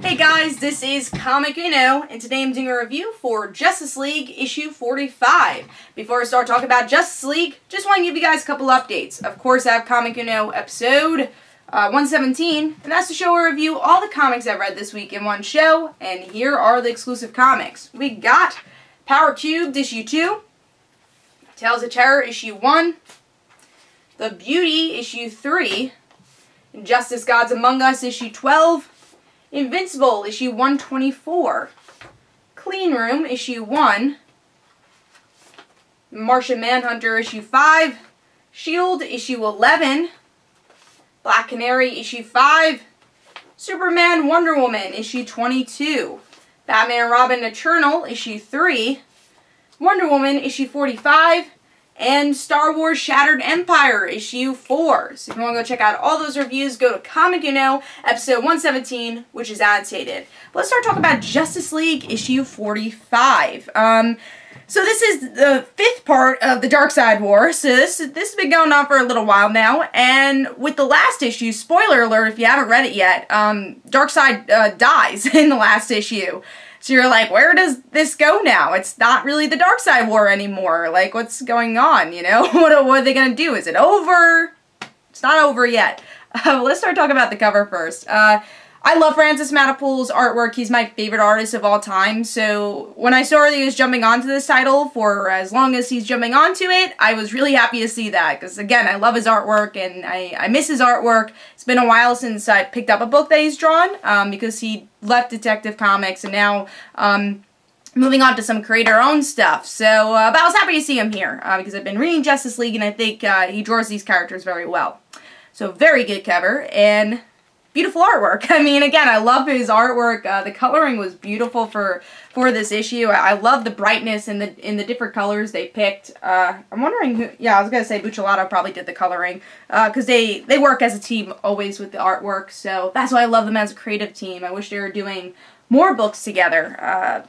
Hey guys, this is Comic Uno, and today I'm doing a review for Justice League issue 45. Before I start talking about Justice League, just want to give you guys a couple updates. Of course, I have Comic Uno episode 117, and that's to show or review all the comics I've read this week in one show, and here are the exclusive comics. We got Power Cubed issue 2, Tales of Terror issue 1, The Beauty issue 3, Injustice Gods Among Us issue 12, Invincible issue 124, Clean Room issue 1, Martian Manhunter issue 5, Shield issue 11, Black Canary issue 5, Superman Wonder Woman issue 22, Batman and Robin Eternal issue 3, Wonder Woman issue 45, and Star Wars Shattered Empire issue 4. So if you want to go check out all those reviews, go to Comic Uno episode 117, which is annotated. But let's start talking about Justice League issue 45. So this is the 5th part of the Darkseid War. So this has been going on for a little while now, and with the last issue, spoiler alert if you haven't read it yet, Darkseid dies in the last issue. So you're like, where does this go now? It's not really the Darkseid War anymore. Like, what's going on, you know? What are they going to do? Is it over? It's not over yet. Let's start talking about the cover first. I love Francis Matapoul's artwork. He's my favorite artist of all time. So when I saw that he was jumping onto this title for as long as he's jumping onto it, I was really happy to see that. Because again, I love his artwork and I miss his artwork. It's been a while since I picked up a book that he's drawn because he left Detective Comics and now moving on to some creator-owned stuff. So, but I was happy to see him here because I've been reading Justice League and I think he draws these characters very well. So very good cover and beautiful artwork. I mean, again, I love his artwork. The coloring was beautiful for this issue. I love the brightness in the different colors they picked. I'm wondering who, yeah, I was gonna say Buccellato probably did the coloring because they work as a team always with the artwork. So that's why I love them as a creative team. I wish they were doing more books together.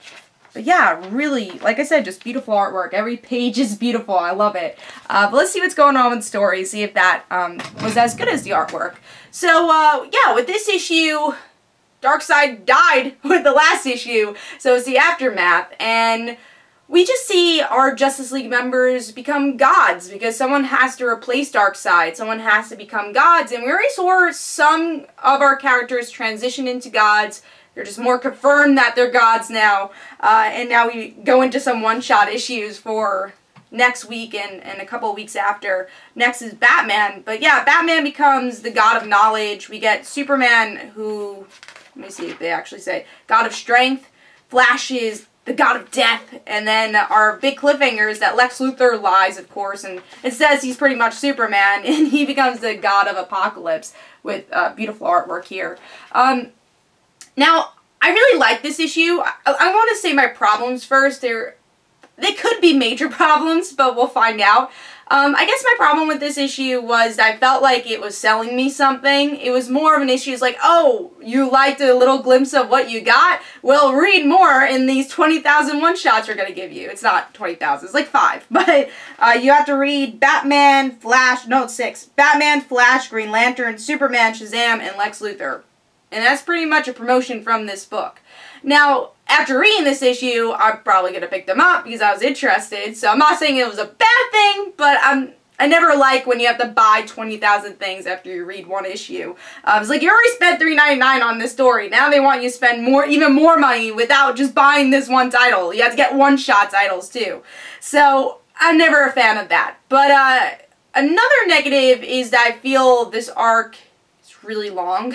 But yeah, really, like I said, just beautiful artwork. Every page is beautiful. I love it. But let's see what's going on with the story, see if that was as good as the artwork. So, yeah, with this issue, Darkseid died with the last issue, so it's the aftermath, and we just see our Justice League members become gods, because someone has to replace Darkseid, someone has to become gods, and we already saw some of our characters transition into gods. They're just more confirmed that they're gods now, and now we go into some one-shot issues for next week and a couple of weeks after. Next is Batman, but yeah, Batman becomes the god of knowledge. We get Superman, who, let me see if they actually say, god of strength. Flash is the god of death, and then our big cliffhanger is that Lex Luthor lies, of course, and it says he's pretty much Superman, and he becomes the god of apocalypse with beautiful artwork here. Now, I really like this issue. I want to say my problems first. They could be major problems, but we'll find out. I guess my problem with this issue was I felt like it was selling me something. It was more of an issue. It's like, oh, you liked a little glimpse of what you got? Well, read more in these 20,000 one-shots we're going to give you. It's not 20,000. It's like 5. But you have to read Batman, Flash, no, it's 6. Batman, Flash, Green Lantern, Superman, Shazam, and Lex Luthor. And that's pretty much a promotion from this book. Now, after reading this issue, I'm probably going to pick them up because I was interested. So I'm not saying it was a bad thing, but I never like when you have to buy 20,000 things after you read one issue. It's like, you already spent $3.99 on this story. Now they want you to spend even more money without just buying this one title. You have to get one-shot titles too. So I'm never a fan of that. But another negative is that I feel this arc really long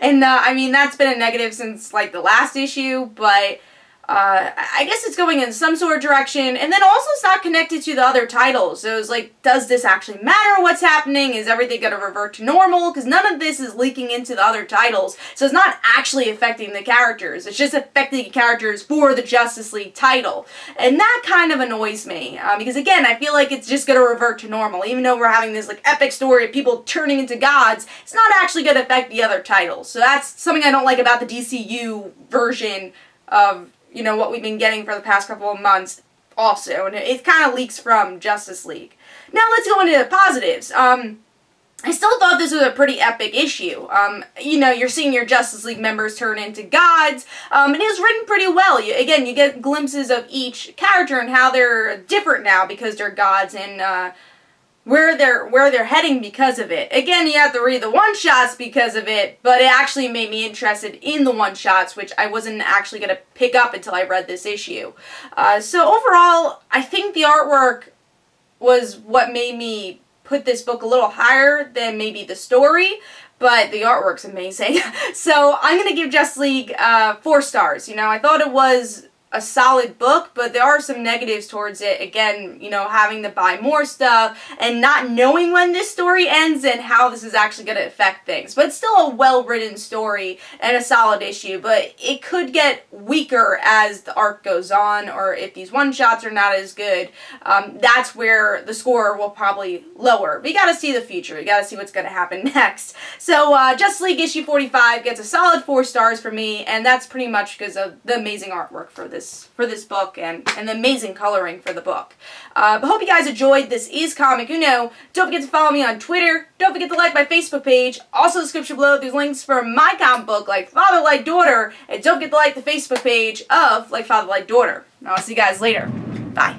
and I mean that's been a negative since like the last issue, but I guess it's going in some sort of direction, and then also it's not connected to the other titles, so it's like, does this actually matter what's happening? Is everything going to revert to normal? Because none of this is leaking into the other titles, so it's not actually affecting the characters, it's just affecting the characters for the Justice League title, and that kind of annoys me, because again, I feel like it's just going to revert to normal, even though we're having this like epic story of people turning into gods, it's not actually going to affect the other titles, so that's something I don't like about the DCU version of, you know, what we've been getting for the past couple of months also, and it kind of leaks from Justice League. Now let's go into the positives. I still thought this was a pretty epic issue. You know, you're seeing your Justice League members turn into gods, and it was written pretty well. Again, you get glimpses of each character and how they're different now because they're gods, and where they're heading because of it. Again, you have to read the one-shots because of it, but it actually made me interested in the one-shots, which I wasn't actually going to pick up until I read this issue. So overall, I think the artwork was what made me put this book a little higher than maybe the story, but the artwork's amazing. So I'm going to give Justice League 4 stars. You know, I thought it was a solid book, but there are some negatives towards it. Again, you know, having to buy more stuff and not knowing when this story ends and how this is actually going to affect things. But it's still a well-written story and a solid issue, but it could get weaker as the arc goes on, or if these one-shots are not as good, that's where the score will probably lower. We got to see the future. We got to see what's going to happen next. So Justice League issue 45 gets a solid 4 stars for me, and that's pretty much because of the amazing artwork for this book and the amazing coloring for the book. But hope you guys enjoyed. This is Comic Uno. Don't forget to follow me on Twitter. Don't forget to like my Facebook page. Also, in the description below, there's links for my comic book, Like Father, Like Daughter. And don't forget to like the Facebook page of Like Father, Like Daughter. And I'll see you guys later. Bye.